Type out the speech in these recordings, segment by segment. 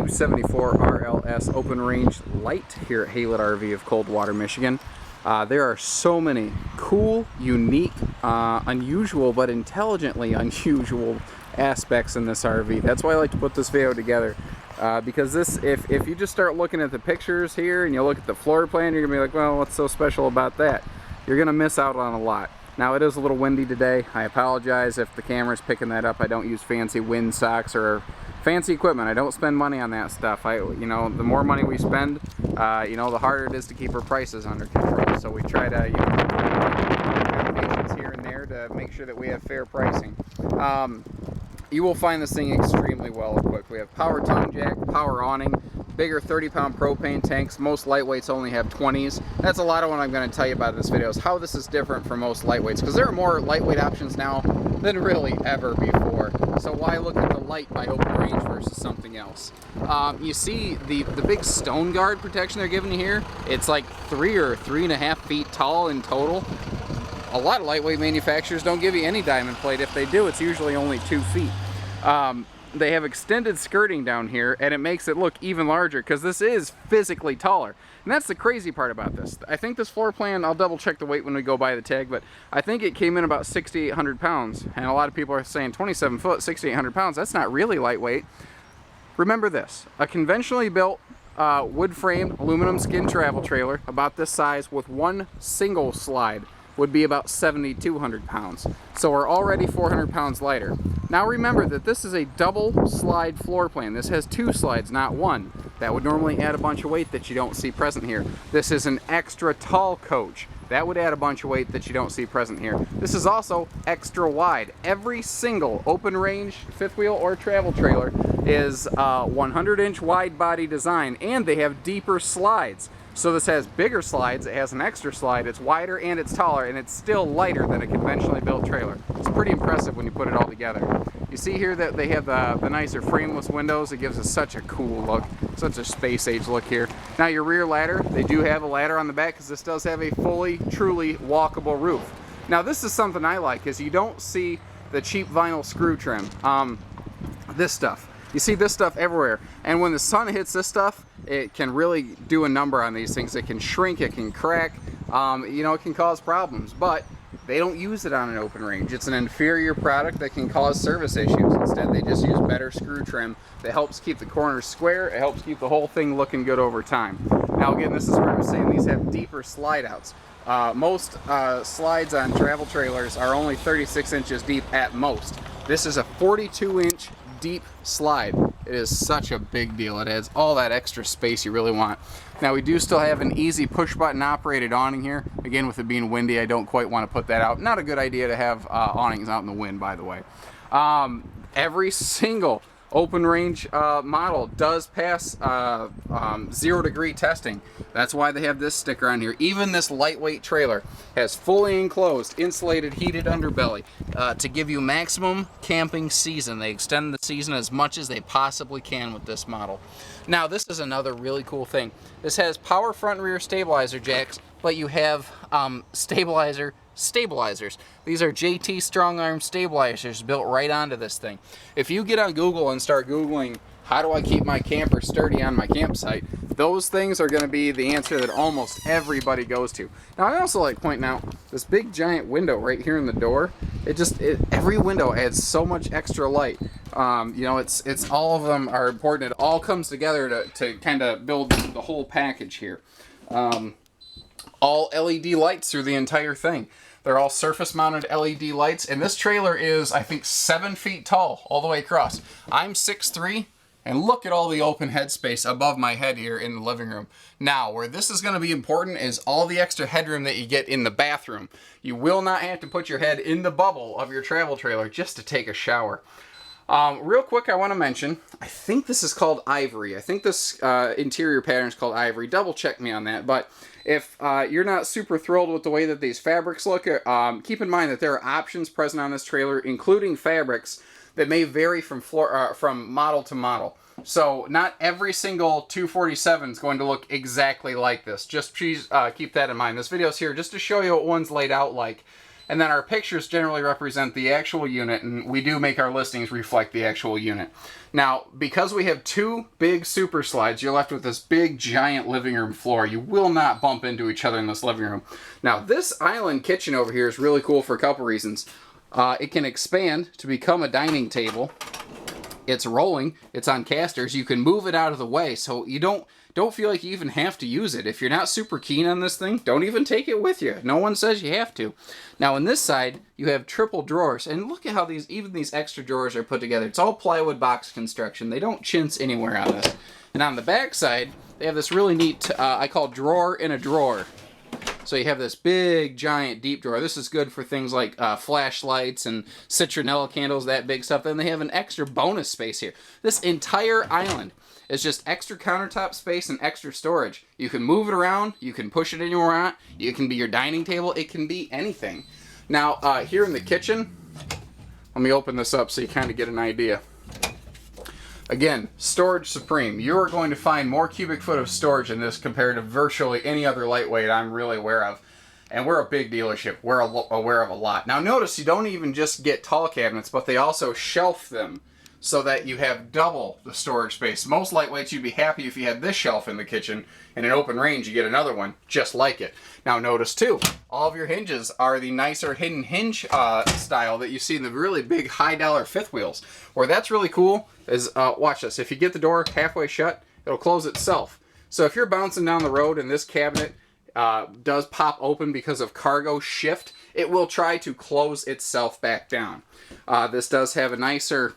274 RLS Open Range Light here at Haylett RV of Coldwater, Michigan. There are so many cool, unique, unusual, but intelligently unusual aspects in this RV. That's why I like to put this video together. Because this, if you just start looking at the pictures here and you look at the floor plan, you're gonna be like, well, what's so special about that? You're gonna miss out on a lot. Now, it is a little windy today. I apologize if the camera's picking that up. I don't use fancy wind socks or fancy equipment. I don't spend money on that stuff. You know, the more money we spend, you know, the harder it is to keep our prices under control. So we try to, you know, patience here and there to make sure that we have fair pricing. You will find this thing extremely well equipped. We have power tongue jack, power awning, bigger 30-pound propane tanks. Most lightweights only have 20s. That's a lot of what I'm going to tell you about in this video, is how this is different from most lightweights, because there are more lightweight options now than really ever before. So why look at the Light by Open Range versus something else? You see the big stone guard protection they're giving you here. It's like 3 or 3.5 feet tall in total. A lot of lightweight manufacturers don't give you any diamond plate. If they do, it's usually only 2 feet. They have extended skirting down here, and it makes it look even larger because this is physically taller. And that's the crazy part about this. I think this floor plan, I'll double check the weight when we go by the tag, but I think it came in about 6,800 pounds. And a lot of people are saying 27 foot, 6,800 pounds. That's not really lightweight. Remember this, a conventionally built wood frame aluminum skin travel trailer about this size with one single slide would be about 7,200 pounds. So we're already 400 pounds lighter. Now remember that this is a double slide floor plan. This has 2 slides, not 1. That would normally add a bunch of weight that you don't see present here. This is an extra tall coach. That would add a bunch of weight that you don't see present here. This is also extra wide. Every single open range fifth wheel or travel trailer is 100-inch wide body design, and they have deeper slides. So this has bigger slides, it has an extra slide, it's wider and it's taller, and it's still lighter than a conventionally built trailer. It's pretty impressive when you put it all together. You see here that they have the nicer frameless windows. It gives us such a cool look, such a space age look here. Now your rear ladder, they do have a ladder on the back because this does have a fully, truly walkable roof. Now this is something I like, is you don't see the cheap vinyl screw trim. This stuff. You see this stuff everywhere, and when the sun hits this stuff, it can really do a number on these things. It can shrink, it can crack, you know, it can cause problems, but they don't use it on an open range. It's an inferior product that can cause service issues. Instead, they just use better screw trim that helps keep the corners square. It helps keep the whole thing looking good over time. Now again, this is where I was saying these have deeper slide outs. Most slides on travel trailers are only 36 inches deep at most. This is a 42-inch deep slide. It is such a big deal. It adds all that extra space you really want. Now we do still have an easy push button operated awning here. Again, with it being windy, I don't quite want to put that out. Not a good idea to have awnings out in the wind, by the way. Every single open range model does pass 0-degree testing. That's why they have this sticker on here. Even this lightweight trailer has fully enclosed, insulated, heated underbelly to give you maximum camping season. They extend the season as much as they possibly can with this model. Now this is another really cool thing. This has power front and rear stabilizer jacks, but you have stabilizers. These are JT strong arm stabilizers built right onto this thing. If you get on Google and start Googling, how do I keep my camper sturdy on my campsite, those things are going to be the answer that almost everybody goes to. Now I also like pointing out this big giant window right here in the door. Every window adds so much extra light. You know, it's all of them are important. It all comes together to kind of build the whole package here. All LED lights through the entire thing. They're all surface mounted LED lights, and this trailer is, I think, 7 feet tall all the way across. I'm 6'3", and look at all the open headspace above my head here in the living room. Now, where this is going to be important is all the extra headroom that you get in the bathroom. You will not have to put your head in the bubble of your travel trailer just to take a shower. Real quick, I want to mention, I think this is called ivory. I think this interior pattern is called ivory. Double check me on that, but if you're not super thrilled with the way that these fabrics look, keep in mind that there are options present on this trailer, including fabrics that may vary from model to model. So not every single 247 is going to look exactly like this. Just please keep that in mind. This video is here just to show you what one's laid out like. And then our pictures generally represent the actual unit, and we do make our listings reflect the actual unit. Now, because we have two big super slides, you're left with this big, giant living room floor. You will not bump into each other in this living room. Now, this island kitchen over here is really cool for a couple reasons. It can expand to become a dining table. It's rolling. It's on casters. You can move it out of the way, so you don't feel like you even have to use it. If you're not super keen on this thing, don't even take it with you. No one says you have to. Now, on this side, you have triple drawers, and look at how even these extra drawers are put together. It's all plywood box construction. They don't chintz anywhere on this. And on the back side, they have this really neat, I call drawer in a drawer. So you have this big, giant, deep drawer. This is good for things like flashlights and citronella candles, that big stuff. Then they have an extra bonus space here. This entire island is just extra countertop space and extra storage. You can move it around. You can push it anywhere you want. It can be your dining table. It can be anything. Now, here in the kitchen, let me open this up so you kind of get an idea. Again, storage supreme. You are going to find more cubic foot of storage in this compared to virtually any other lightweight I'm really aware of. And we're a big dealership. We're aware of a lot. Now notice you don't even just get tall cabinets, but they also shelf them so that you have double the storage space. Most lightweights, you'd be happy if you had this shelf in the kitchen. In an open range, you get another one just like it. Now notice too, all of your hinges are the nicer hidden hinge style that you see in the really big high dollar fifth wheels. Where that's really cool is, watch this, if you get the door halfway shut, it'll close itself. So if you're bouncing down the road and this cabinet does pop open because of cargo shift, it will try to close itself back down. This does have a nicer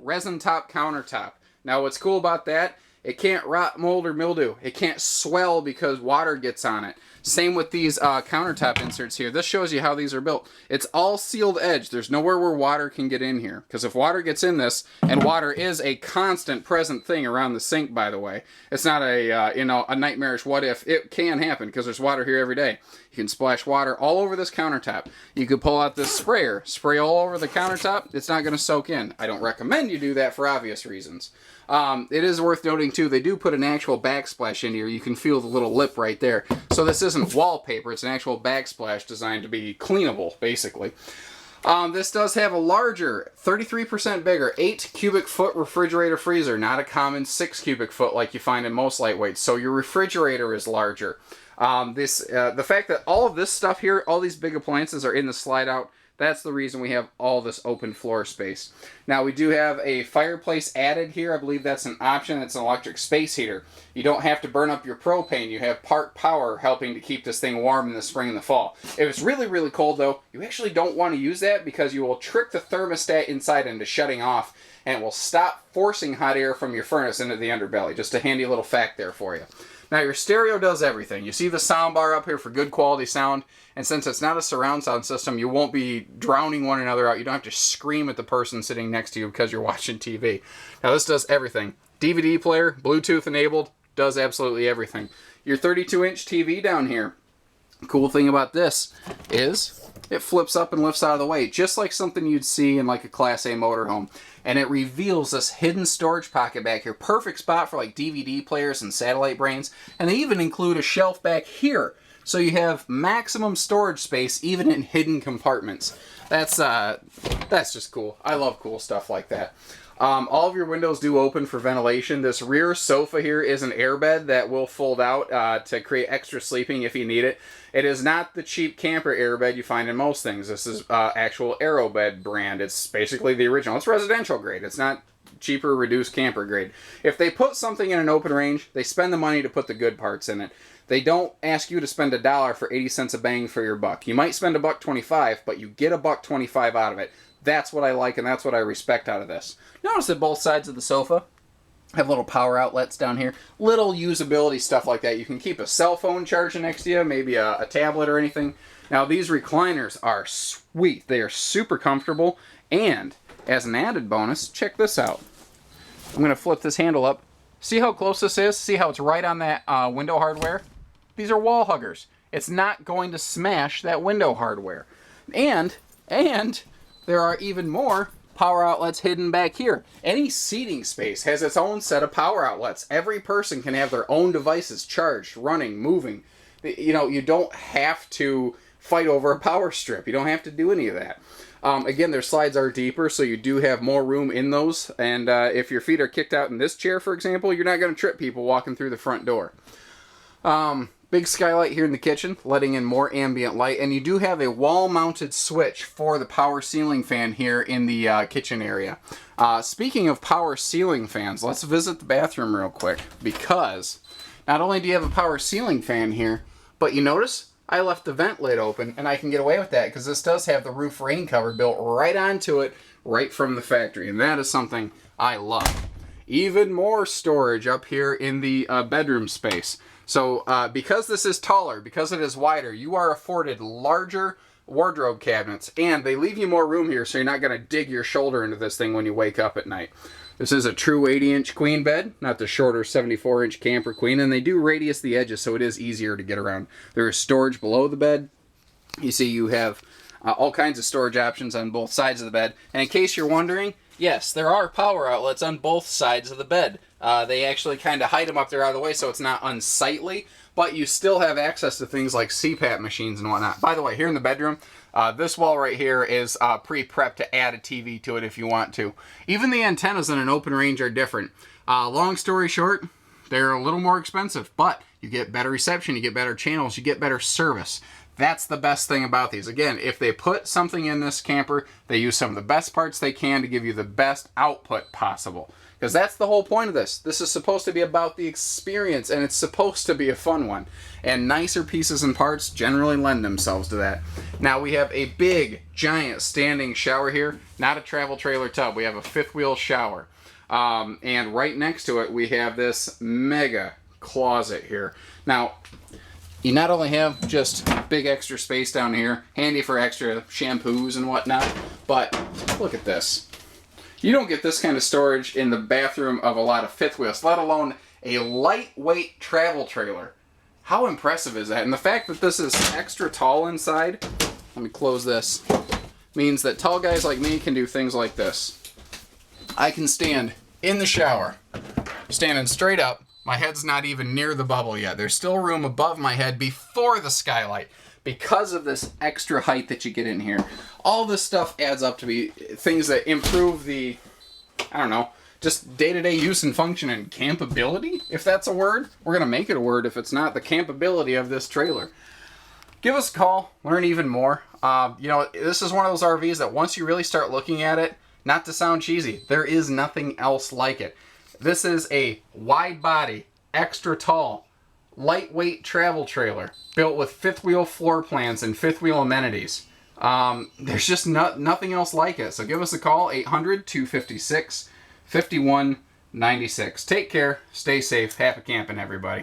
resin top countertop. Now what's cool about that, it can't rot, mold, or mildew. It can't swell because water gets on it. Same with these countertop inserts here. This shows you how these are built. It's all sealed edge. There's nowhere where water can get in here. Because if water gets in this, and water is a constant present thing around the sink, by the way. It's not a, a nightmarish what if. It can happen because there's water here every day. You can splash water all over this countertop. You could pull out this sprayer, spray all over the countertop. It's not going to soak in. I don't recommend you do that for obvious reasons. It is worth noting too, they do put an actual backsplash in here. You can feel the little lip right there. So this isn't wallpaper, it's an actual backsplash designed to be cleanable, basically. This does have a larger, 33% bigger, 8 cubic foot refrigerator freezer, not a common 6 cubic foot like you find in most lightweights. So your refrigerator is larger. The fact that all of this stuff here, all these big appliances are in the slide out, that's the reason we have all this open floor space. Now we do have a fireplace added here. I believe that's an option. It's an electric space heater. You don't have to burn up your propane. You have part power helping to keep this thing warm in the spring and the fall. If it's really, really cold though, you actually don't want to use that because you will trick the thermostat inside into shutting off and it will stop forcing hot air from your furnace into the underbelly. Just a handy little fact there for you. Now your stereo does everything. You see the sound bar up here for good quality sound, and since it's not a surround sound system, you won't be drowning one another out. You don't have to scream at the person sitting next to you because you're watching TV. Now this does everything. DVD player, Bluetooth enabled, does absolutely everything. Your 32-inch TV down here. Cool thing about this is it flips up and lifts out of the way, just like something you'd see in like a Class A motorhome. And it reveals this hidden storage pocket back here. Perfect spot for like DVD players and satellite brains. And they even include a shelf back here. So you have maximum storage space even in hidden compartments. That's just cool. I love cool stuff like that. All of your windows do open for ventilation. This rear sofa here is an airbed that will fold out to create extra sleeping if you need it. It is not the cheap camper airbed you find in most things. This is actual Aerobed brand. It's basically the original. It's residential grade. It's not cheaper, reduced camper grade. If they put something in an open range, they spend the money to put the good parts in it. They don't ask you to spend $1 for 80 cents a bang for your buck. You might spend $1.25, but you get $1.25 out of it. That's what I like, and that's what I respect out of this. Notice that both sides of the sofa have little power outlets down here. Little usability stuff like that. You can keep a cell phone charging next to you, maybe a tablet or anything. Now, these recliners are sweet. They are super comfortable, and as an added bonus, check this out. I'm going to flip this handle up. See how close this is? See how it's right on that window hardware? These are wall huggers. It's not going to smash that window hardware. And there are even more power outlets hidden back here. Any seating space has its own set of power outlets. Every person can have their own devices charged, running, moving. You know, you don't have to fight over a power strip. You don't have to do any of that. Again, their slides are deeper, so you do have more room in those. And if your feet are kicked out in this chair, for example, you're not going to trip people walking through the front door. Big skylight here in the kitchen, letting in more ambient light. And you do have a wall-mounted switch for the power ceiling fan here in the kitchen area. Speaking of power ceiling fans, let's visit the bathroom real quick. Because not only do you have a power ceiling fan here, but you notice I left the vent lid open, and I can get away with that because this does have the roof rain cover built right onto it, right from the factory. And that is something I love. Even more storage up here in the bedroom space. So because this is taller, because it is wider, you are afforded larger wardrobe cabinets, and they leave you more room here so you're not going to dig your shoulder into this thing when you wake up at night. This is a true 80-inch queen bed, not the shorter 74-inch camper queen, and they do radius the edges so it is easier to get around. There is storage below the bed. You see you have all kinds of storage options on both sides of the bed, and in case you're wondering, yes, there are power outlets on both sides of the bed. They actually kind of hide them up there out of the way so it's not unsightly, but you still have access to things like CPAP machines and whatnot. By the way, here in the bedroom, this wall right here is pre-prepped to add a TV to it if you want to. Even the antennas in an open range are different. Long story short, they're a little more expensive, but you get better reception, you get better channels, you get better service. That's the best thing about these. Again, if they put something in this camper, they use some of the best parts they can to give you the best output possible. Because that's the whole point of this. This is supposed to be about the experience, and it's supposed to be a fun one. And nicer pieces and parts generally lend themselves to that. Now we have a big, giant standing shower here. Not a travel trailer tub. We have a fifth wheel shower. And right next to it, we have this mega closet here. Now, you not only have just big extra space down here, handy for extra shampoos and whatnot, but look at this. You don't get this kind of storage in the bathroom of a lot of fifth wheels, let alone a lightweight travel trailer. How impressive is that? And the fact that this is extra tall inside, let me close this, means that tall guys like me can do things like this. I can stand in the shower, standing straight up. My head's not even near the bubble yet. There's still room above my head before the skylight because of this extra height that you get in here. All this stuff adds up to be things that improve the, I don't know, just day-to-day use and function and campability, if that's a word. We're going to make it a word if it's not. The campability of this trailer. Give us a call. Learn even more. You know, this is one of those RVs that once you really start looking at it, not to sound cheesy, there is nothing else like it. This is a wide body, extra tall, lightweight travel trailer built with fifth wheel floor plans and fifth wheel amenities. There's just nothing else like it. So give us a call, 800-256-5196. Take care, stay safe, happy camping, everybody.